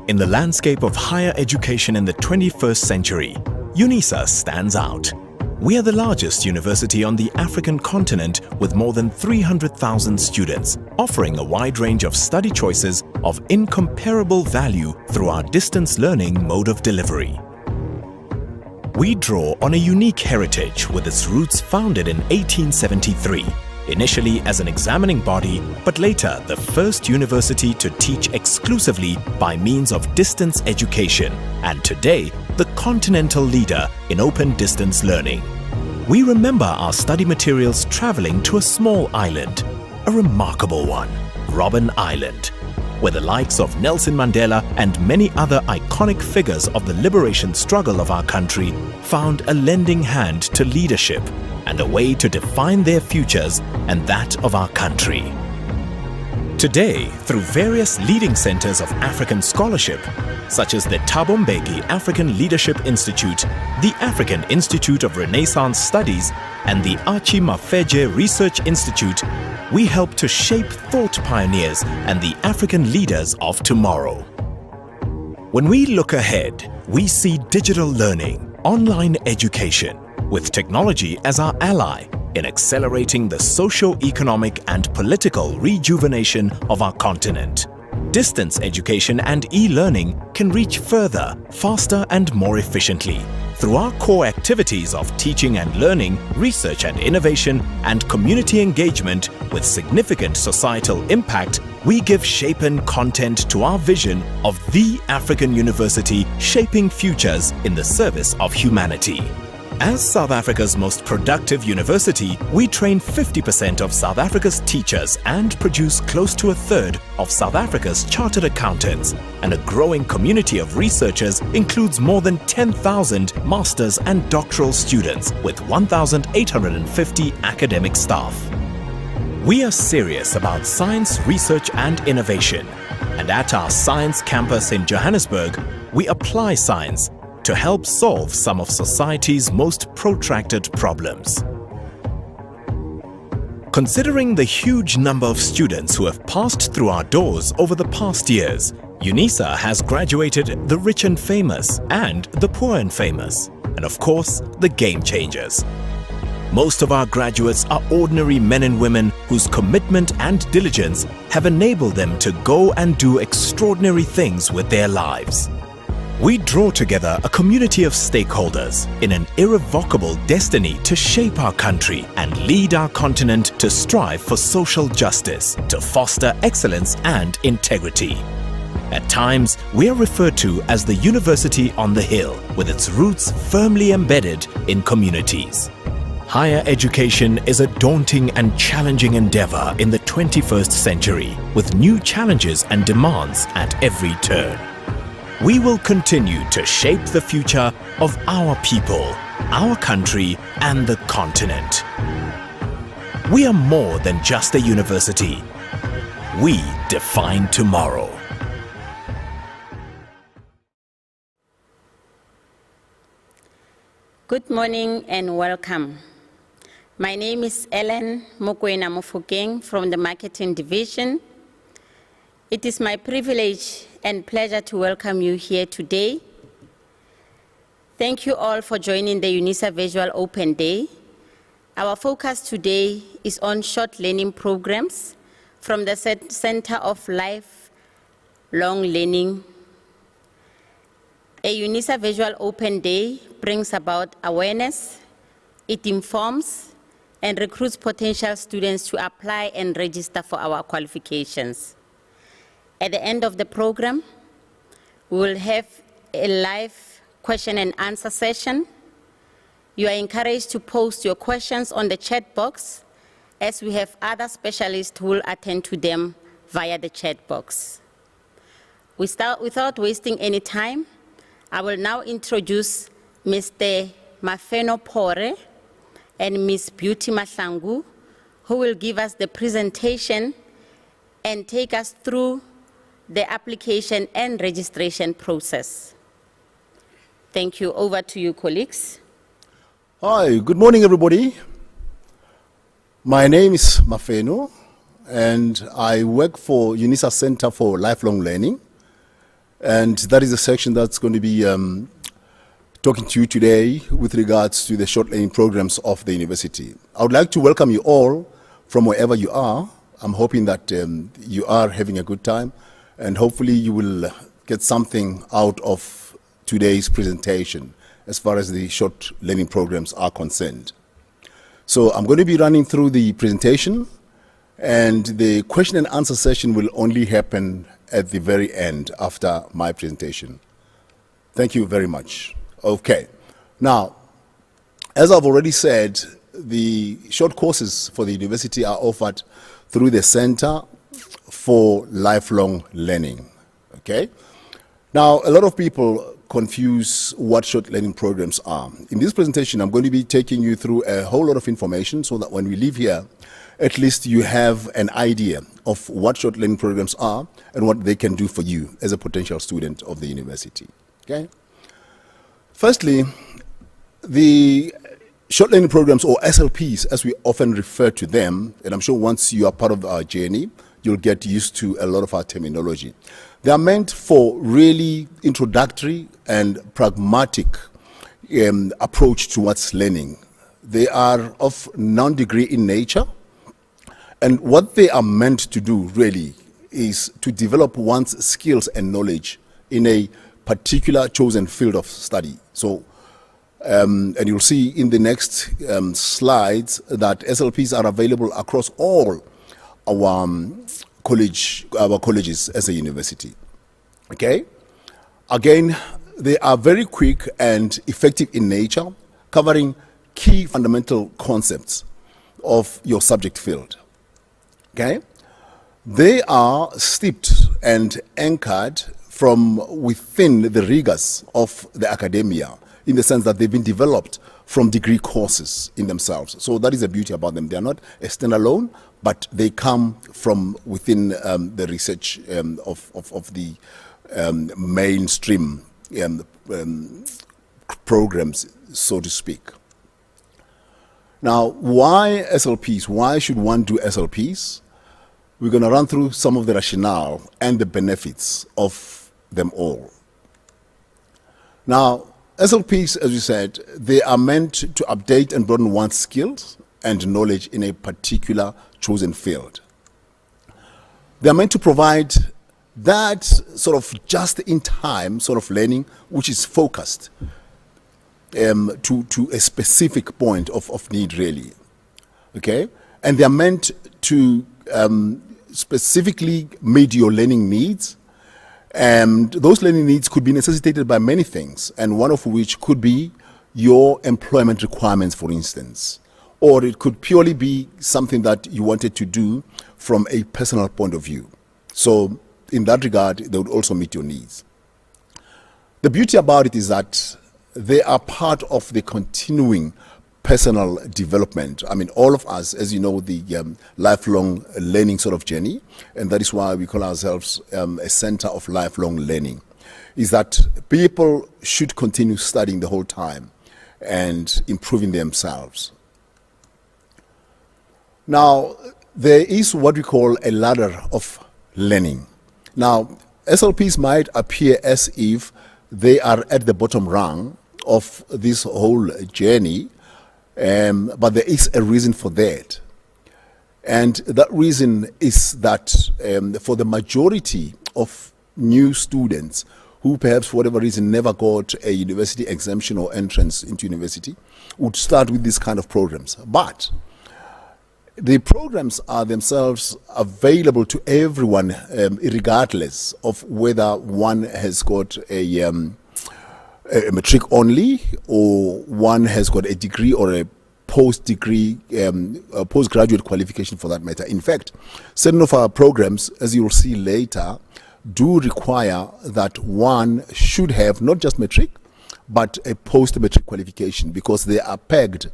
In the landscape of higher education in the 21st century, Unisa stands out. We are the largest university on the African continent with more than 300,000 students, offering a wide range of study choices of incomparable value through our distance learning mode of delivery. We draw on a unique heritage with its roots founded in 1873, initially as an examining body, but later the first university to teach exclusively by means of distance education, and today the continental leader in open distance learning. We remember our study materials traveling to a small island, a remarkable one, Robben Island, where the likes of Nelson Mandela and many other iconic figures of the liberation struggle of our country found a lending hand to leadership and a way to define their futures and that of our country. Today, through various leading centers of African scholarship, such as the Thabo Mbeki African Leadership Institute, the African Institute of Renaissance Studies, and the Archie Mafeje Research Institute, we help to shape thought pioneers and the African leaders of tomorrow. When we look ahead, we see digital learning, online education, with technology as our ally in accelerating the socio-economic and political rejuvenation of our continent. Distance education and e-learning can reach further, faster and more efficiently. Through our core activities of teaching and learning, research and innovation, and community engagement with significant societal impact, we give shape and content to our vision of the African University shaping futures in the service of humanity. As South Africa's most productive university, we train 50% of South Africa's teachers and produce close to a third of South Africa's chartered accountants, and a growing community of researchers includes more than 10,000 master's and doctoral students with 1,850 academic staff. We are serious about science, research and innovation, and at our science campus in Johannesburg, we apply science to help solve some of society's most protracted problems. Considering the huge number of students who have passed through our doors over the past years, Unisa has graduated the rich and famous and the poor and famous, and of course, the game changers. Most of our graduates are ordinary men and women whose commitment and diligence have enabled them to go and do extraordinary things with their lives. We draw together a community of stakeholders in an irrevocable destiny to shape our country and lead our continent to strive for social justice, to foster excellence and integrity. At times, we are referred to as the University on the Hill, with its roots firmly embedded in communities. Higher education is a daunting and challenging endeavor in the 21st century, with new challenges and demands at every turn. We will continue to shape the future of our people, our country, and the continent. We are more than just a university. We define tomorrow. Good morning and welcome. My name is Ellen Mokwena Mofokeng from the Marketing Division. It is my privilege and pleasure to welcome you here today. Thank you all for joining the Unisa Visual Open Day. Our focus today is on short learning programs from the Center of Lifelong Learning. A Unisa Visual Open Day brings about awareness, it informs, and recruits potential students to apply and register for our qualifications. At the end of the program, we will have a live question and answer session. You are encouraged to post your questions on the chat box, as we have other specialists who will attend to them via the chat box. Without wasting any time, I will now introduce Mr. Mafeno Pore and Ms. Beauty Mahlangu, who will give us the presentation and take us through the application and registration process. Thank you. Over to you, colleagues. Hi, good morning, everybody. My name is Mafeno, and I work for Unisa Center for Lifelong Learning. And that is the section that's going to be talking to you today with regards to the short learning programs of the university. I would like to welcome you all from wherever you are. I'm hoping that you are having a good time, and hopefully you will get something out of today's presentation as far as the short learning programs are concerned. So I'm going to be running through the presentation, and the question and answer session will only happen at the very end after my presentation. Thank you very much. Okay. Now, as I've already said, the short courses for the university are offered through the Center for Lifelong Learning. Okay. Now, a lot of people confuse what short learning programs are. In this presentation, I'm going to be taking you through a whole lot of information so that when we leave here, at least you have an idea of what short learning programs are and what they can do for you as a potential student of the university. Okay? Firstly, the short learning programs, or SLPs as we often refer to them, and I'm sure once you are part of our journey, you'll get used to a lot of our terminology. They are meant for really introductory and pragmatic approach towards learning. They are of non-degree in nature, and what they are meant to do really is to develop one's skills and knowledge in a particular chosen field of study. So, and you'll see in the next slides that SLPs are available across all our colleges as a university. Okay? Again, they are very quick and effective in nature, covering key fundamental concepts of your subject field. Okay? They are steeped and anchored from within the rigors of the academia, in the sense that they've been developed from degree courses in themselves. So that is the beauty about them. They are not a standalone, but they come from within the research of the mainstream programs, so to speak. Now, why SLPs? Why should one do SLPs? We're going to run through some of the rationale and the benefits of them all. Now, SLPs, as we said, they are meant to update and broaden one's skills and knowledge in a particular chosen field. They are meant to provide that sort of just-in-time sort of learning which is focused to a specific point of need, really. Okay? And they are meant to specifically meet your learning needs. And those learning needs could be necessitated by many things, and one of which could be your employment requirements, for instance. Or it could purely be something that you wanted to do from a personal point of view. So in that regard, they would also meet your needs. The beauty about it is that they are part of the continuing personal development. I mean, all of us, as you know, the lifelong learning sort of journey, and that is why we call ourselves a center of lifelong learning, is that people should continue studying the whole time and improving themselves. Now, there is what we call a ladder of learning. Now, SLPs might appear as if they are at the bottom rung of this whole journey, but there is a reason for that. And that reason is that for the majority of new students who perhaps for whatever reason never got a university exemption or entrance into university would start with these kind of programs. But the programs are themselves available to everyone, regardless of whether one has got a matric only, or one has got a degree or a post-degree, postgraduate qualification for that matter. In fact, certain of our programs, as you will see later, do require that one should have not just matric, but a post-matric qualification, because they are pegged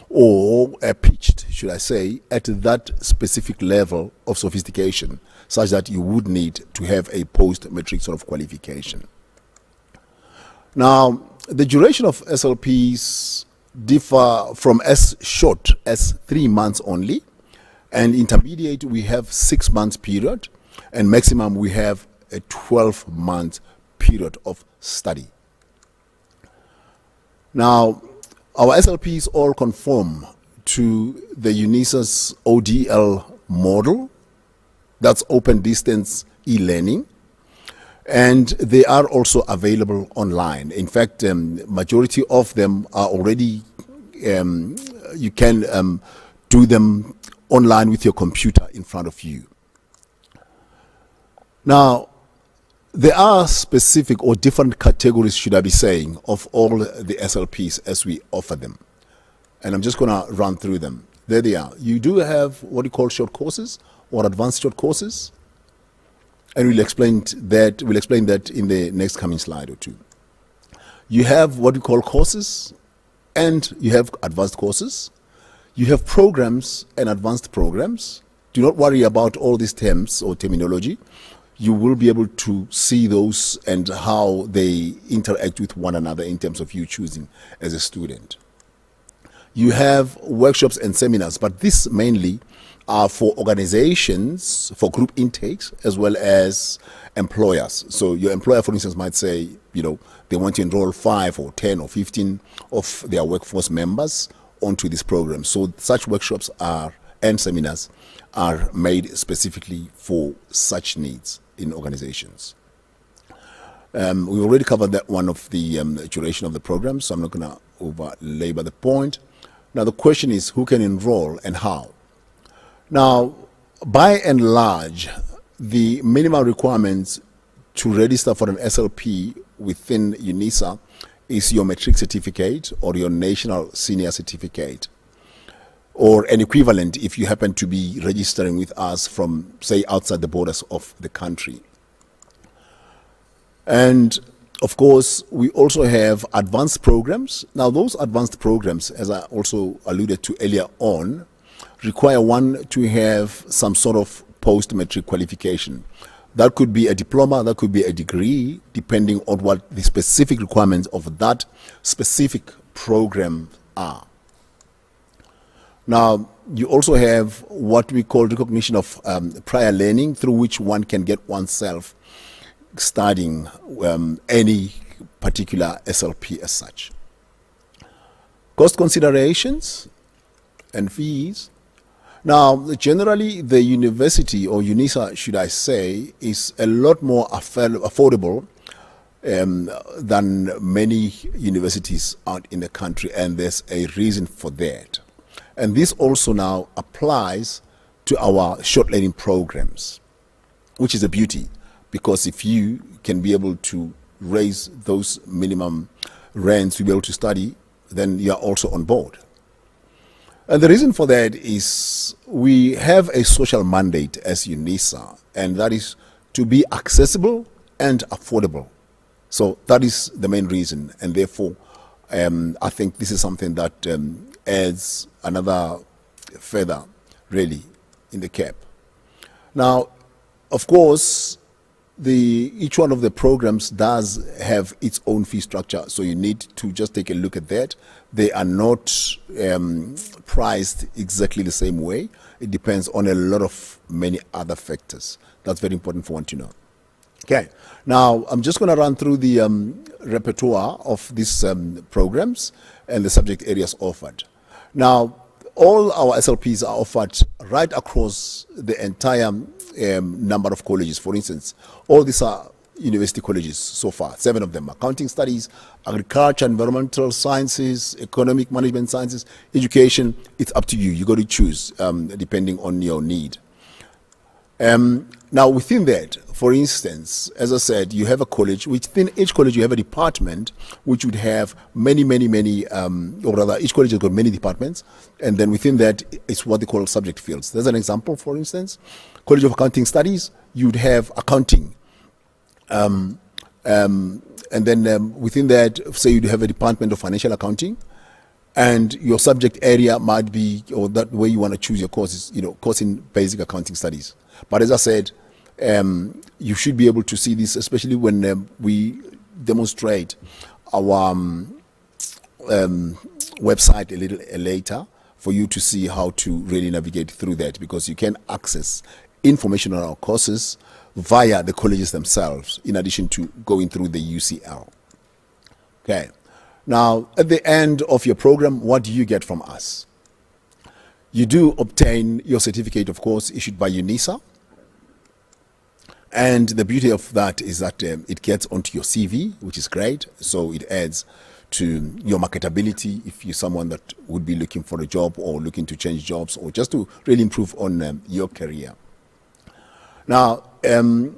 or pitched, should I say, at that specific level of sophistication, such that you would need to have a post-matric sort of qualification. Now, the duration of SLPs differ from as short as 3 months only, and intermediate we have 6 months period, and maximum we have a 12-month period of study. Now, our SLPs all conform to the Unisa's ODL model, that's open distance e-learning, and they are also available online. In fact, majority of them are already, you can do them online with your computer in front of you. Now, there are specific or different categories, should I be saying, of all the SLPs as we offer them. And I'm just going to run through them. There they are. You do have what you call short courses or advanced short courses. And we'll explain that in the next coming slide or two. You have what we call courses, and you have advanced courses. You have programs and advanced programs. Do not worry about all these terms or terminology. You will be able to see those and how they interact with one another in terms of you choosing as a student. You have workshops and seminars, but this mainly are for organizations, for group intakes, as well as employers. So your employer, for instance, might say, they want to enroll 5 or 10 or 15 of their workforce members onto this program. So such workshops and seminars are made specifically for such needs in organizations. We already covered that one of the duration of the program, so I'm not going to over-labor the point. Now the question is, who can enroll and how? Now, by and large, the minimum requirements to register for an SLP within Unisa is your matric certificate or your national senior certificate, or an equivalent if you happen to be registering with us from, say, outside the borders of the country. And of course, we also have advanced programs. Now, those advanced programs, as I also alluded to earlier on, require one to have some sort of post-matric qualification. That could be a diploma, that could be a degree, depending on what the specific requirements of that specific program are. Now, you also have what we call recognition of prior learning, through which one can get oneself studying any particular SLP as such. Cost considerations and fees. Now, generally, the university, or Unisa, should I say, is a lot more affordable than many universities out in the country, and there's a reason for that. And this also now applies to our short learning programs, which is a beauty, because if you can be able to raise those minimum rents to be able to study, then you are also on board. And the reason for that is we have a social mandate as Unisa, and that is to be accessible and affordable. So that is the main reason, and therefore I think this is something that adds another feather really in the cap. Now, of course, each one of the programs does have its own fee structure, so you need to just take a look at that. They are not priced exactly the same way. It depends on a lot of many other factors. That's very important for one to know. Okay, now I'm just going to run through the repertoire of these programs and the subject areas offered. Now, all our SLPs are offered right across the entire number of colleges. For instance, all these are university colleges so far, 7 of them: accounting studies, agriculture, environmental sciences, economic management sciences, education. It's up to you. You got to choose depending on your need. Now, within that, for instance, as I said, you have a college. Within each college, you have a department which would have many, or rather, each college has got many departments, and then within that, it's what they call subject fields. There's an example, for instance, College of Accounting Studies, you'd have accounting. And then within that, say you'd have a department of financial accounting, and your subject area might be, or that way you want to choose your courses, course in basic accounting studies. But as I said, you should be able to see this, especially when we demonstrate our website a little later, for you to see how to really navigate through that, because you can access information on our courses via the colleges themselves, in addition to going through the UCL. Okay. Now, at the end of your program, what do you get from us? You do obtain your certificate, of course, issued by Unisa. And the beauty of that is that it gets onto your CV, which is great. So it adds to your marketability if you're someone that would be looking for a job or looking to change jobs or just to really improve on your career. Now, so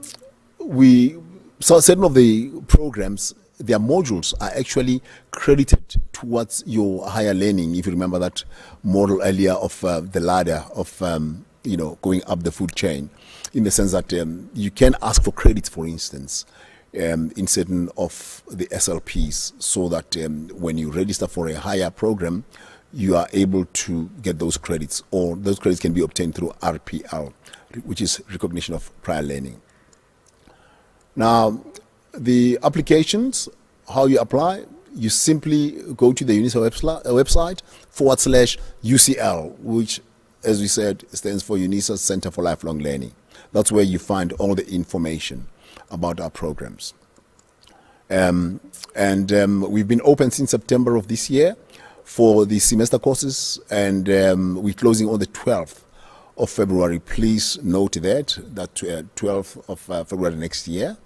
certain of the programs, their modules are actually credited towards your higher learning. If you remember that model earlier of the ladder of going up the food chain, in the sense that you can ask for credits, for instance, in certain of the SLPs, so that when you register for a higher program, you are able to get those credits, or those credits can be obtained through RPL, which is recognition of prior learning. Now, the applications, how you apply, you simply go to the Unisa website /UCL, which, as we said, stands for Unisa Center for Lifelong Learning. That's where you find all the information about our programs. We've been open since September of this year for the semester courses, and we're closing on the 12th of February. Please note that 12th of February next year.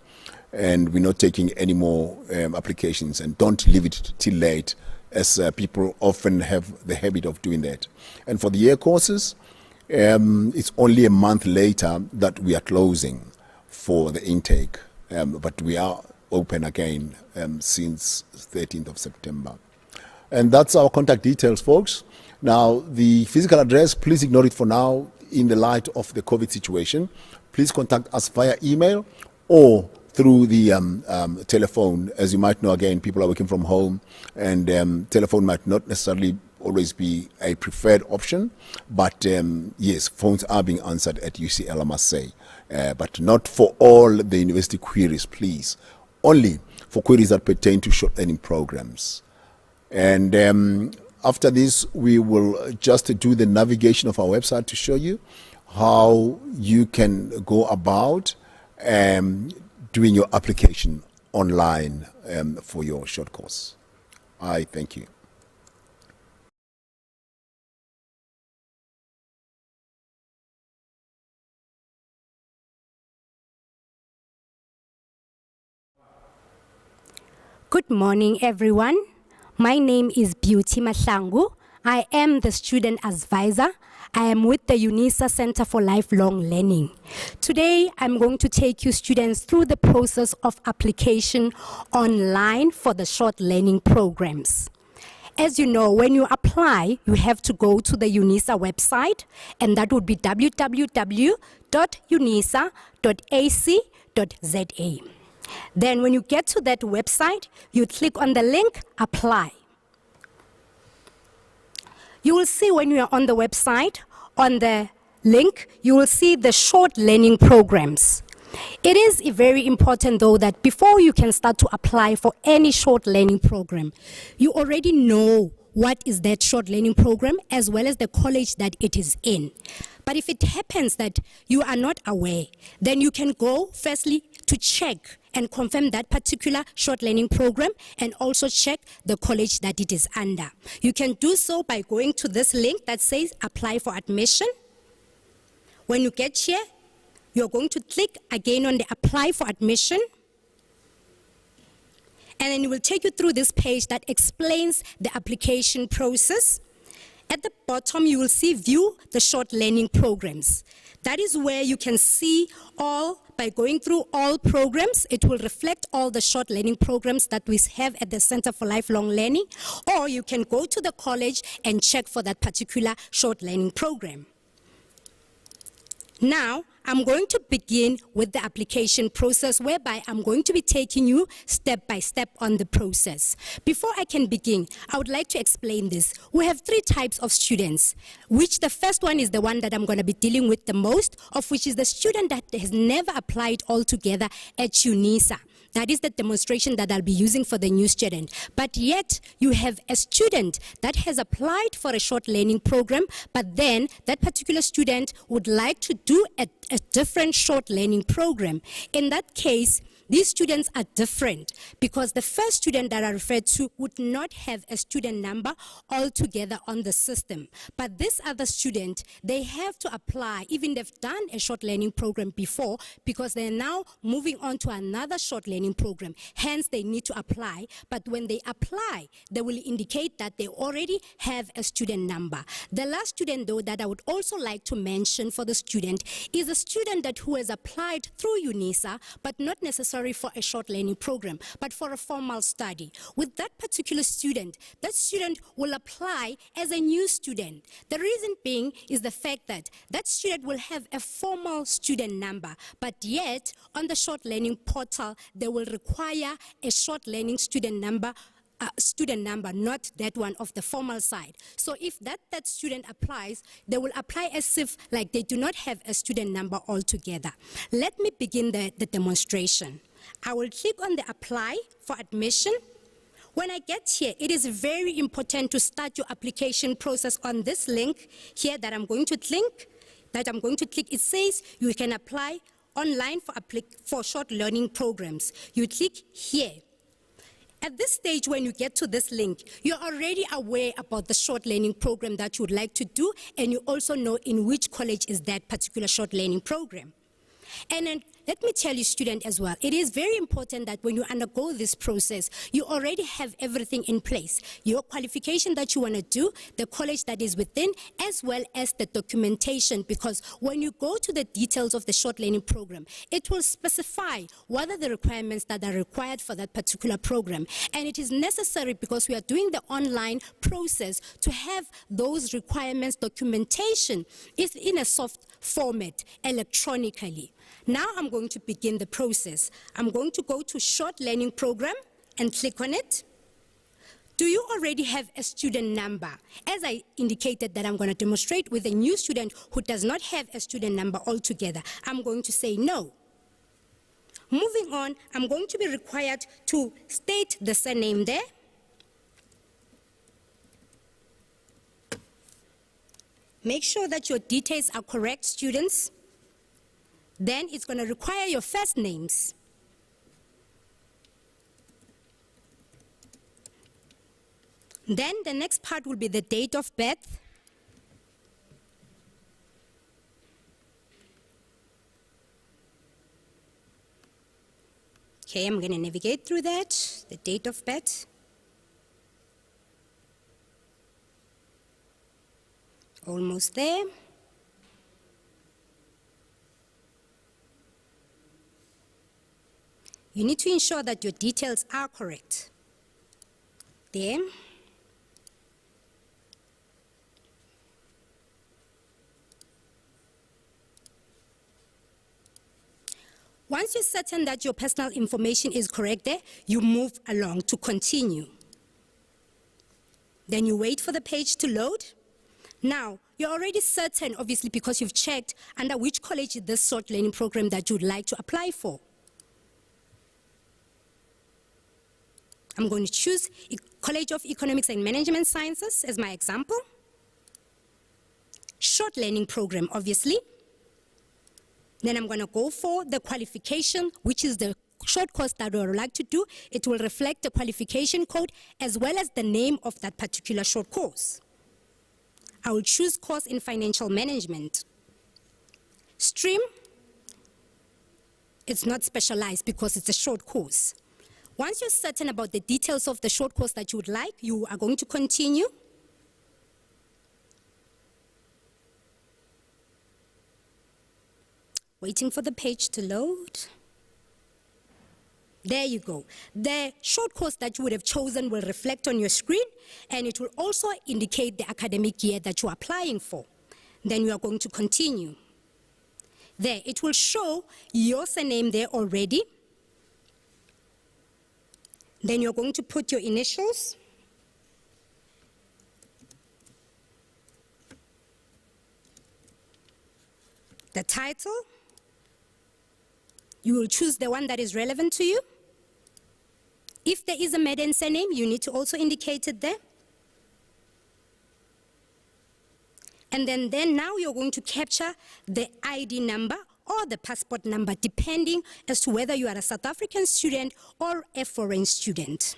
And we're not taking any more applications, and don't leave it till late, as people often have the habit of doing that. And for the year courses, it's only a month later that we are closing for the intake, but we are open again since 13th of September. And that's our contact details, folks. Now, the physical address, please ignore it for now in the light of the COVID situation. Please contact us via email or through the telephone. As you might know, again, people are working from home, and telephone might not necessarily always be a preferred option, but yes, phones are being answered at UCL, I must say, but not for all the university queries, please. Only for queries that pertain to short learning programs. And after this, we will just do the navigation of our website to show you how you can go about doing your application online for your short course. I thank you. Good morning, everyone. My name is Beauty Mahlangu. I am the student advisor. I am with the Unisa Center for Lifelong Learning. Today, I'm going to take you students through the process of application online for the short learning programs. As you know, when you apply, you have to go to the Unisa website, and that would be www.unisa.ac.za. Then when you get to that website, you click on the link, apply. You will see when you are on the website, on the link, you will see the short learning programs. It is very important, though, that before you can start to apply for any short learning program, you already know what is that short learning program, as well as the college that it is in. But if it happens that you are not aware, then you can go firstly to check and confirm that particular short learning program, and also check the college that it is under. You can do so by going to this link that says apply for admission. When you get here, you're going to click again on the apply for admission. And then it will take you through this page that explains the application process. At the bottom, you will see view the short learning programs. That is where you can see all, by going through all programs, it will reflect all the short learning programs that we have at the Center for Lifelong Learning, or you can go to the college and check for that particular short learning program. Now, I'm going to begin with the application process, whereby I'm going to be taking you step by step on the process. Before I can begin, I would like to explain this. We have 3 types of students, which the first one is the one that I'm going to be dealing with the most, of which is the student that has never applied altogether at Unisa. That is the demonstration that I'll be using for the new student. But yet, you have a student that has applied for a short learning program, but then that particular student would like to do a different short learning program. In that case, these students are different because the first student that I referred to would not have a student number altogether on the system. But this other student, they have to apply, even they've done a short learning program before, because they're now moving on to another short learning program. Hence, they need to apply. But when they apply, they will indicate that they already have a student number. The last student, though, that I would also like to mention for the student is a student who has applied through Unisa, but not necessarily for a short learning program, but for a formal study. With that particular student, that student will apply as a new student. The reason being is the fact that that student will have a formal student number, but yet on the short learning portal, they will require a short learning student number, not that one of the formal side. So if that student applies, they will apply as if like they do not have a student number altogether. Let me begin the demonstration. I will click on the apply for admission. When I get here, it is very important to start your application process on this link here that I'm going to click. It says you can apply online for short learning programs. You click here. At this stage, when you get to this link, you're already aware about the short learning program that you would like to do, and you also know in which college is that particular short learning program. And then let me tell you, student, as well, it is very important that when you undergo this process, you already have everything in place. Your qualification that you want to do, the college that is within, as well as the documentation, because when you go to the details of the short learning program, it will specify what are the requirements that are required for that particular program. And it is necessary, because we are doing the online process, to have those requirements documentation is in a soft format electronically. Now I'm going to begin the process. I'm going to go to short learning program and click on it. Do you already have a student number? As I indicated that I'm going to demonstrate with a new student who does not have a student number altogether, I'm going to say no. Moving on, I'm going to be required to state the surname there. Make sure that your details are correct, students. Then it's going to require your first names. Then the next part will be the date of birth. Okay, I'm going to navigate through that, the date of birth. Almost there. You need to ensure that your details are correct. There. Once you're certain that your personal information is correct there, you move along to continue. Then you wait for the page to load. Now, you're already certain, obviously, because you've checked under which college is this short learning program that you'd like to apply for. I'm going to choose College of Economics and Management Sciences as my example. Short learning program, obviously. Then I'm going to go for the qualification, which is the short course that I would like to do. It will reflect the qualification code as well as the name of that particular short course. I will choose course in financial management. Stream, it's not specialized because it's a short course. Once you're certain about the details of the short course that you would like, you are going to continue. Waiting for the page to load. There you go. The short course that you would have chosen will reflect on your screen, and it will also indicate the academic year that you're applying for. Then you are going to continue. There, it will show your surname there already. Then you're going to put your initials. The title. You will choose the one that is relevant to you. If there is a maiden surname, you need to also indicate it there. And then now you're going to capture the ID number or the passport number, depending as to whether you are a South African student or a foreign student.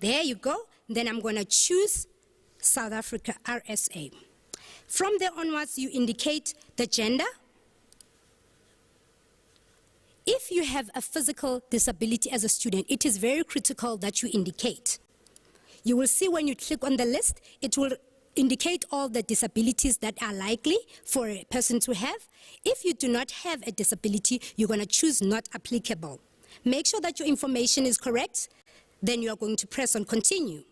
There you go. Then I'm going to choose South Africa, RSA. From there onwards, you indicate the gender. If you have a physical disability as a student, it is very critical that you indicate. You will see when you click on the list, it will indicate all the disabilities that are likely for a person to have. If you do not have a disability, you're going to choose not applicable. Make sure that your information is correct. Then you are going to press on continue.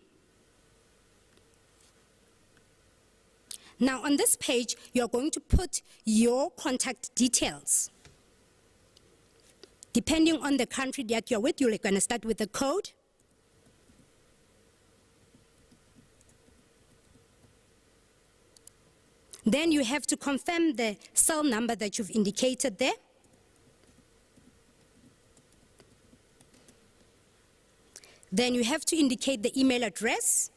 Now on this page, you are going to put your contact details. Depending on the country that you're with, you're going to start with the code. Then you have to confirm the cell number that you've indicated there. Then you have to indicate the email address.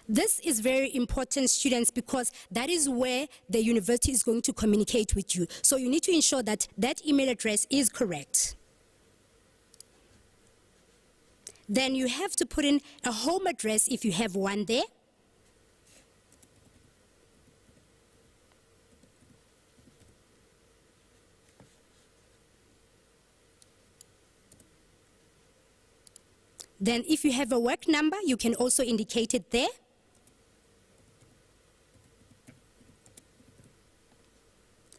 This is very important, students, because that is where the university is going to communicate with you. So you need to ensure that that email address is correct. Then you have to put in a home address if you have one there. Then if you have a work number, you can also indicate it there.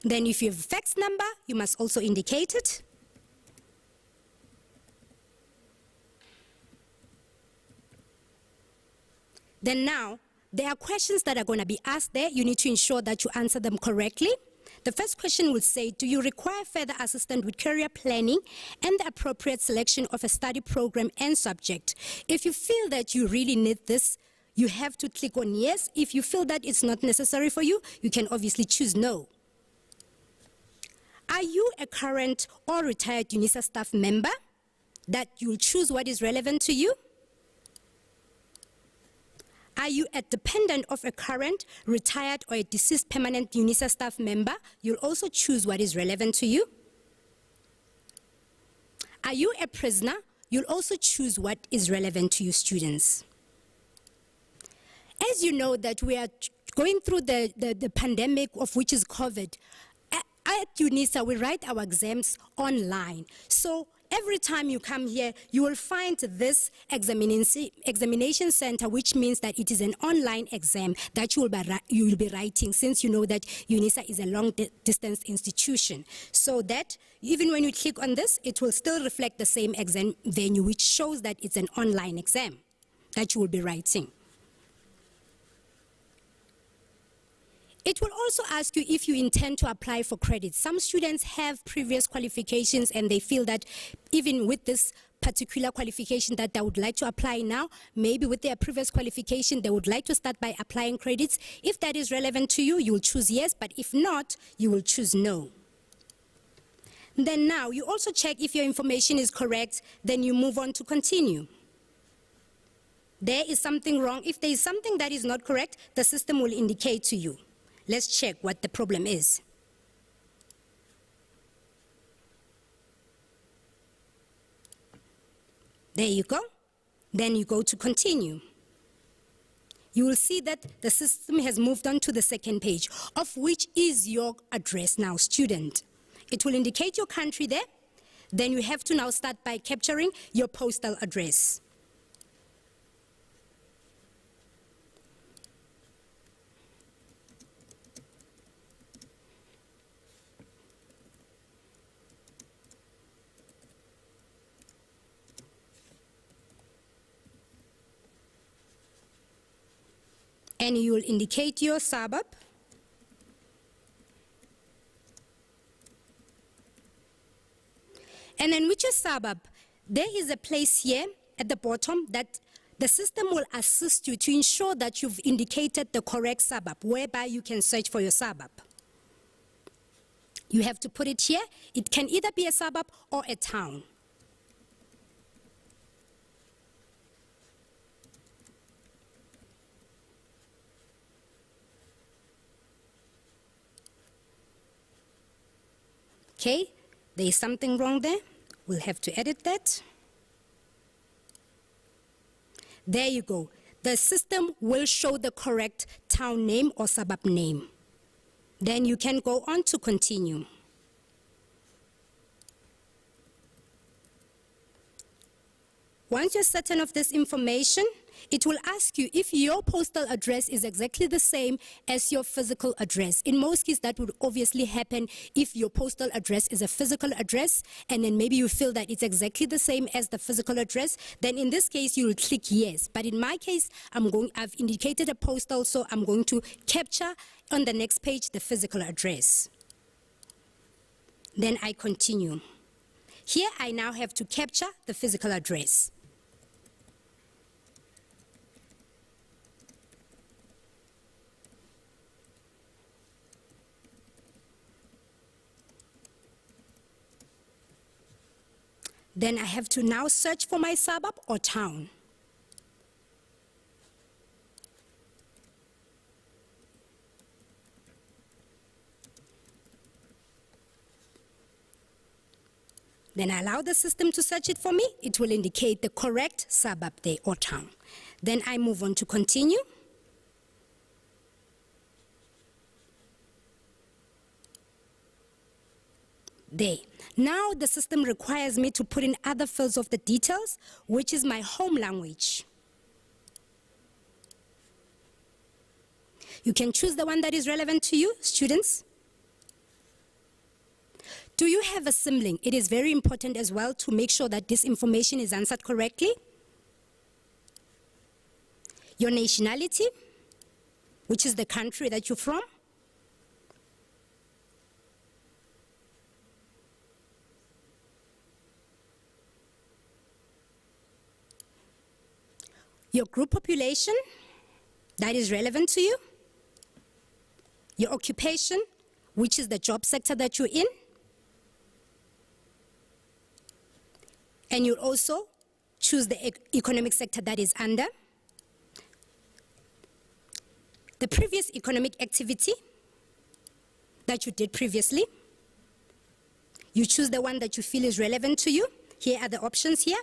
Then if you have a fax number, you must also indicate it. Then now, there are questions that are going to be asked there. You need to ensure that you answer them correctly. The first question will say, do you require further assistance with career planning and the appropriate selection of a study program and subject? If you feel that you really need this, you have to click on yes. If you feel that it's not necessary for you, you can obviously choose no. Are you a current or retired Unisa staff member? That you'll choose what is relevant to you. Are you a dependent of a current, retired, or a deceased permanent Unisa staff member? You'll also choose what is relevant to you. Are you a prisoner? You'll also choose what is relevant to you, students. As you know that we are going through the pandemic of which is COVID, at Unisa we write our exams online. So every time you come here, you will find this examination center, which means that it is an online exam that you will be writing, since you know that Unisa is a long-distance institution. So that even when you click on this, it will still reflect the same exam venue, which shows that it's an online exam that you will be writing. It will also ask you if you intend to apply for credit. Some students have previous qualifications and they feel that even with this particular qualification that they would like to apply now, maybe with their previous qualification, they would like to start by applying credits. If that is relevant to you, you will choose yes, but if not, you will choose no. Then now, you also check if your information is correct, then you move on to continue. There is something wrong. If there is something that is not correct, the system will indicate to you. Let's check what the problem is. There you go. Then you go to continue. You will see that the system has moved on to the second page, of which is your address now, student. It will indicate your country there. Then you have to now start by capturing your postal address. And you will indicate your suburb. And then with your suburb, there is a place here at the bottom that the system will assist you to ensure that you've indicated the correct suburb, whereby you can search for your suburb. You have to put it here. It can either be a suburb or a town. Okay, there is something wrong there. We'll have to edit that. There you go. The system will show the correct town name or suburb name. Then you can go on to continue. Once you're certain of this information, it will ask you if your postal address is exactly the same as your physical address. In most cases, that would obviously happen if your postal address is a physical address, and then maybe you feel that it's exactly the same as the physical address. Then in this case, you will click yes. But in my case, I've indicated a postal, so I'm going to capture on the next page the physical address. Then I continue. Here, I now have to capture the physical address. Then I have to now search for my suburb or town. Then I allow the system to search it for me. It will indicate the correct suburb there or town. Then I move on to continue. There. Now the system requires me to put in other fields of the details, which is my home language. You can choose the one that is relevant to you, students. Do you have a sibling? It is very important as well to make sure that this information is answered correctly. Your nationality, which is the country that you're from. Your group population, that is relevant to you. Your occupation, which is the job sector that you're in. And you'll also choose the economic sector that is under. The previous economic activity that you did previously. You choose the one that you feel is relevant to you. Here are the options here.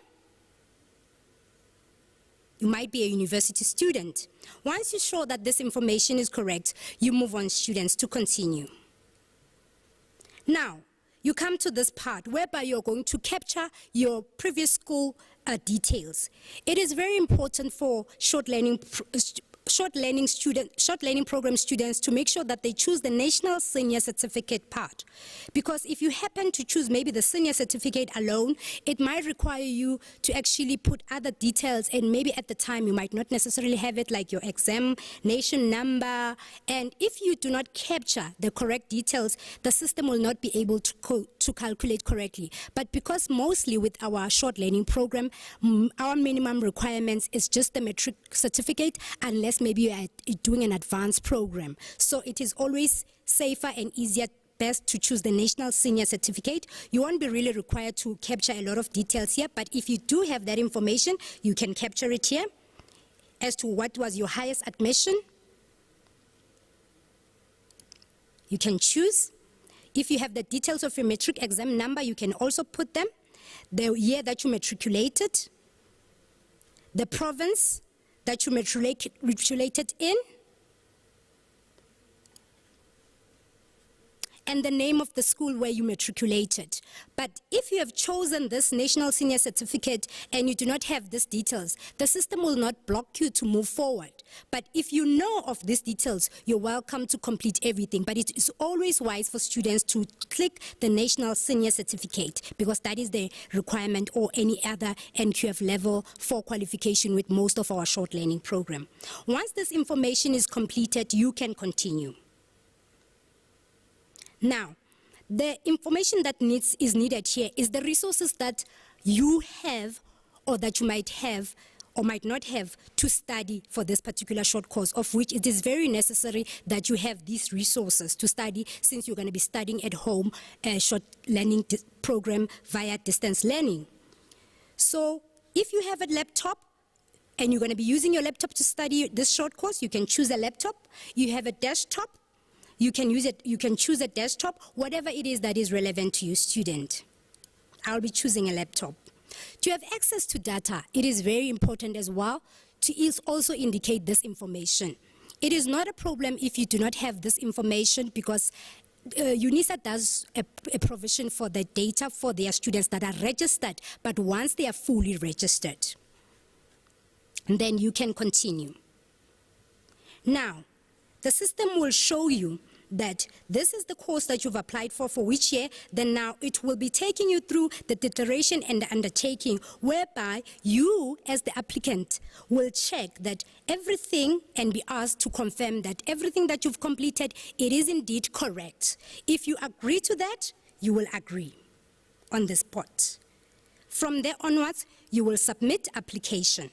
You might be a university student. Once you're sure that this information is correct, you move on, students, to continue. Now, you come to this part whereby you're going to capture your previous school details. It is very important for short learning program students to make sure that they choose the National Senior Certificate part. Because if you happen to choose maybe the senior certificate alone, it might require you to actually put other details, and maybe at the time you might not necessarily have it, like your examination number. And if you do not capture the correct details, the system will not be able to calculate correctly. But because mostly with our short learning program, our minimum requirements is just the matric certificate, unless maybe you are doing an advanced program. So it is always safer and easier best to choose the National Senior Certificate. You won't be really required to capture a lot of details here, but if you do have that information, you can capture it here as to what was your highest admission. You can choose. If you have the details of your matric exam number, you can also put them. The year that you matriculated, the province that you matriculated in, and the name of the school where you matriculated. But if you have chosen this National Senior Certificate and you do not have these details, the system will not block you to move forward. But if you know of these details, you're welcome to complete everything. But it is always wise for students to click the National Senior Certificate, because that is the requirement, or any other NQF level 4 qualification with most of our short learning program. Once this information is completed, you can continue. Now, the information that is needed here is the resources that you have or that you might have or might not have to study for this particular short course, of which it is very necessary that you have these resources to study, since you're going to be studying at home a short learning program via distance learning. So if you have a laptop and you're going to be using your laptop to study this short course, you can choose a laptop. You have a desktop, you can use it. You can choose a desktop, whatever it is that is relevant to you, student. I'll be choosing a laptop. To have access to data, it is very important as well to also indicate this information. It is not a problem if you do not have this information, because Unisa does a provision for the data for their students that are registered, but once they are fully registered, then you can continue. Now, the system will show you that this is the course that you've applied for which year. Then now it will be taking you through the declaration and the undertaking, whereby you as the applicant will check that everything and be asked to confirm that everything that you've completed, it is indeed correct. If you agree to that, you will agree on the spot. From there onwards, you will submit application.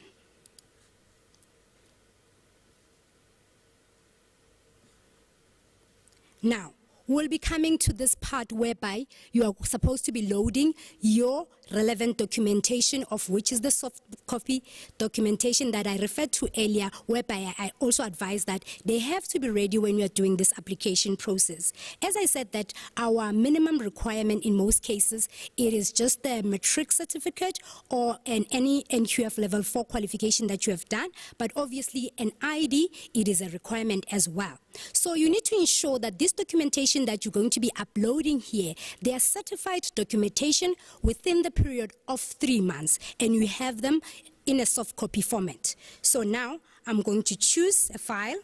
Now, we'll be coming to this part whereby you are supposed to be loading your relevant documentation, of which is the soft copy documentation that I referred to earlier, whereby I also advise that they have to be ready when you are doing this application process. As I said, that our minimum requirement in most cases, it is just the matric certificate or any NQF level 4 qualification that you have done, but obviously an ID, it is a requirement as well. So you need to ensure that this documentation that you're going to be uploading here, they are certified documentation within the period of 3 months, and you have them in a soft copy format. So now I'm going to choose a file.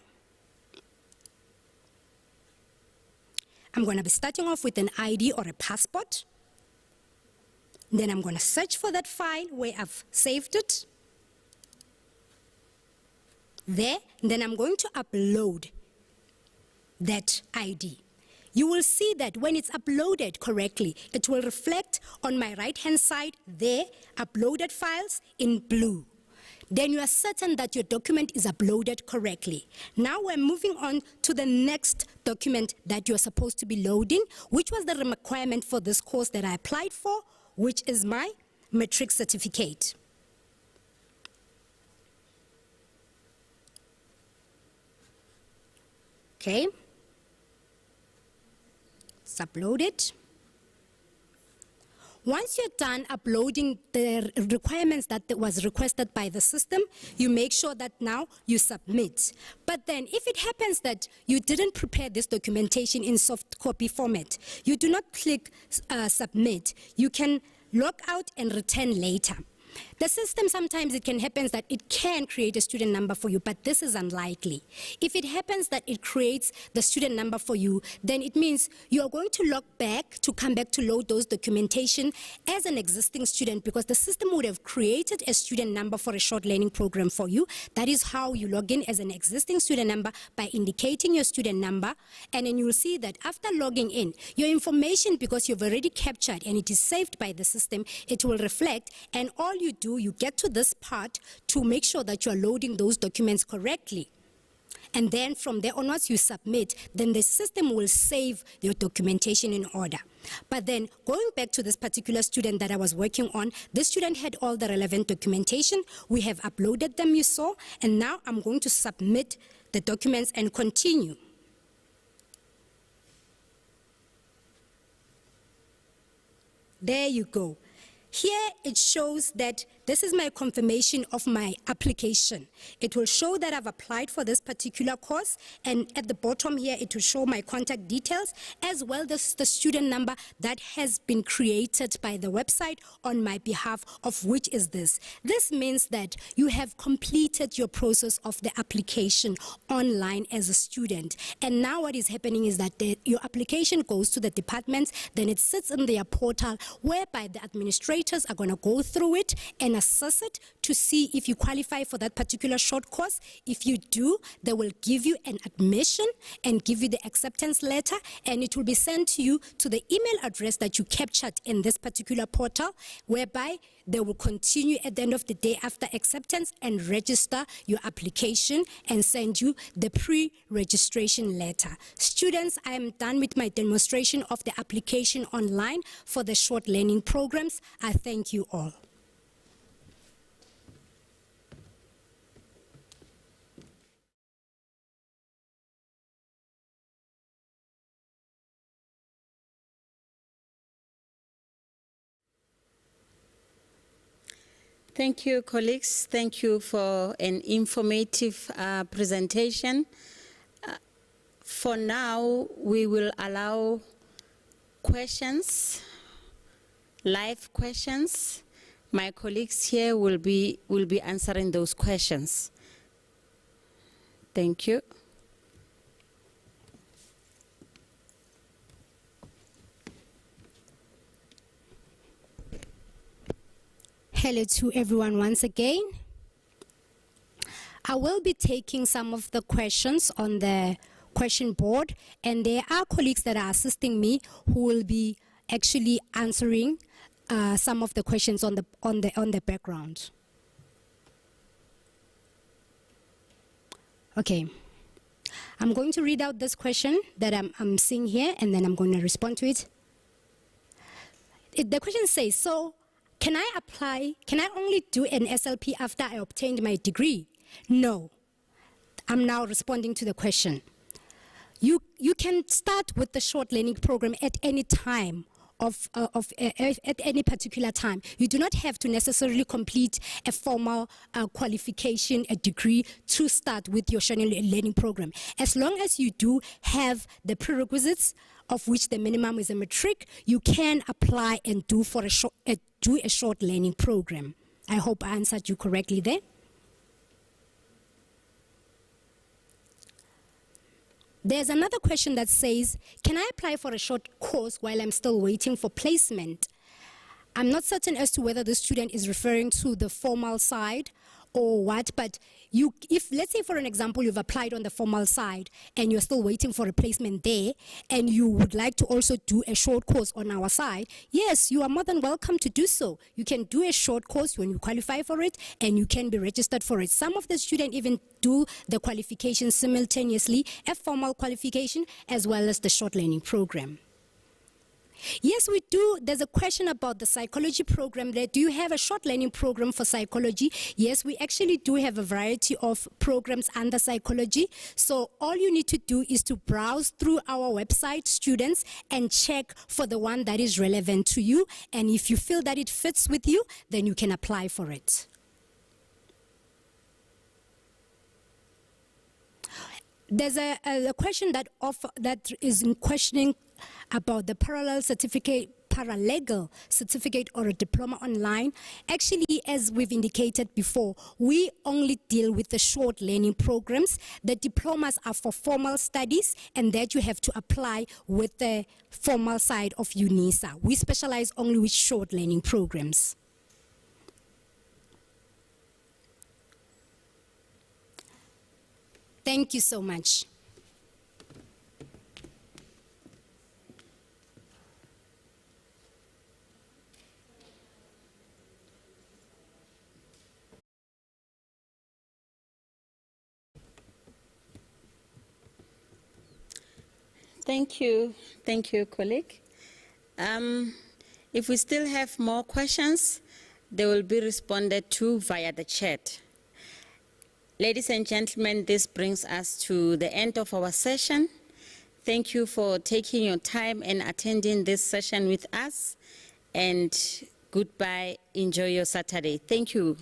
I'm going to be starting off with an ID or a passport. Then I'm going to search for that file where I've saved it. There, then I'm going to upload that ID. You will see that when it's uploaded correctly, it will reflect on my right-hand side there, uploaded files in blue. Then you are certain that your document is uploaded correctly. Now we're moving on to the next document that you're supposed to be loading, which was the requirement for this course that I applied for, which is my matric certificate. Okay. It's uploaded. Once you're done uploading the requirements that was requested by the system, you make sure that now you submit. But then if it happens that you didn't prepare this documentation in soft copy format, you do not click submit. You can log out and return later. The system, sometimes it can happen that it can create a student number for you, but this is unlikely. If it happens that it creates the student number for you, then it means you are going to log back to come back to load those documentation as an existing student, because the system would have created a student number for a short learning program for you. That is how you log in as an existing student number, by indicating your student number, and then you will see that after logging in, your information, because you've already captured and it is saved by the system, it will reflect, and all you do, you get to this part to make sure that you are loading those documents correctly. And then from there onwards you submit, then the system will save your documentation in order. But then going back to this particular student that I was working on, this student had all the relevant documentation. We have uploaded them, you saw, and now I'm going to submit the documents and continue. There you go. Here it shows that this is my confirmation of my application. It will show that I've applied for this particular course, and at the bottom here it will show my contact details, as well as the student number that has been created by the website on my behalf, of which is this. This means that you have completed your process of the application online as a student. And now what is happening is that your application goes to the departments, then it sits in their portal, whereby the administration administrators are going to go through it and assess it to see if you qualify for that particular short course. If you do, they will give you an admission and give you the acceptance letter, and it will be sent to you to the email address that you captured in this particular portal, whereby they will continue at the end of the day after acceptance and register your application and send you the pre-registration letter. Students, I am done with my demonstration of the application online for the short learning programs. I thank you all. Thank you, colleagues. Thank you for an informative presentation. For now, we will allow questions, live questions. My colleagues here will be answering those questions. Thank you. Hello to everyone once again. I will be taking some of the questions on the question board, and there are colleagues that are assisting me who will be actually answering some of the questions on the background. Okay, I'm going to read out this question that I'm seeing here, and then I'm going to respond to it. The question says, so can I only do an SLP after I obtained my degree? No. I'm now responding to the question. You can start with the short learning program at any time at any particular time. You do not have to necessarily complete a formal qualification, a degree, to start with your short learning program. As long as you do have the prerequisites, of which the minimum is a matric, you can apply and do a short learning program. I hope I answered you correctly there. There's another question that says, can I apply for a short course while I'm still waiting for placement? I'm not certain as to whether the student is referring to the formal side or what, but if, let's say for an example, you've applied on the formal side and you're still waiting for a placement there, and you would like to also do a short course on our side, yes, you are more than welcome to do so. You can do a short course when you qualify for it, and you can be registered for it. Some of the students even do the qualification simultaneously, a formal qualification as well as the short learning program. Yes, we do. There's a question about the psychology program there. Do you have a short learning program for psychology? Yes, we actually do have a variety of programs under psychology. So all you need to do is to browse through our website, students, and check for the one that is relevant to you. And if you feel that it fits with you, then you can apply for it. There's a question that is in questioning about the paralegal certificate or a diploma online. Actually, as we've indicated before, we only deal with the short learning programs. The diplomas are for formal studies, and that you have to apply with the formal side of Unisa. We specialize only with short learning programs. Thank you so much. Thank you, colleague. If we still have more questions, they will be responded to via the chat. Ladies and gentlemen, this brings us to the end of our session. Thank you for taking your time and attending this session with us. And goodbye. Enjoy your Saturday. Thank you.